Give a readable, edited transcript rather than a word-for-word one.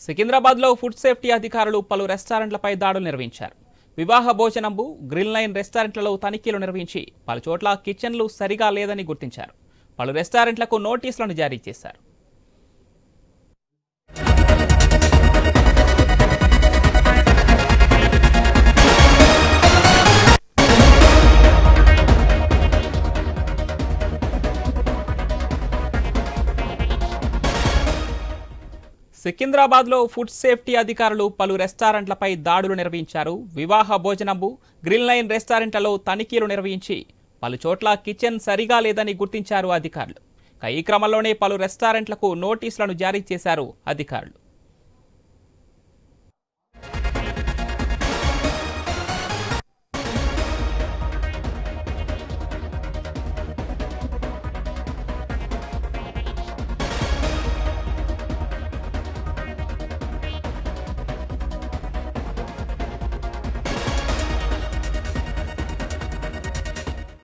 సికింద్రాబాద్లో food safety అధికారులు పలు రెస్టారెంట్లపై దాడులు నిర్వహించారు. వివాహ భోజనంబు, గ్రిల్ లైన్ రెస్టారెంట్లలో తనిఖీలు నిర్వహించి పలు చోట్ల కిచెన్లు సరిగా లేదని గుర్తించారు. పలు రెస్టారెంట్లకు నోటీసులను జారీ చేశారు. సికింద్రాబాద్లో ఫుడ్ సేఫ్టీ అధికారులు పలు రెస్టారెంట్లపై దాడులు నిర్వహించారు. వివాహ భోజనంబు, గ్రిల్ లైన్ రెస్టారెంట్లలో తనిఖీలు నిర్వహించి పలు చోట్ల కిచెన్ సరిగా లేదని గుర్తించారు అధికారులు. ఈ క్రమంలోనే పలు రెస్టారెంట్లకు నోటీసులను జారీ చేశారు అధికారులు.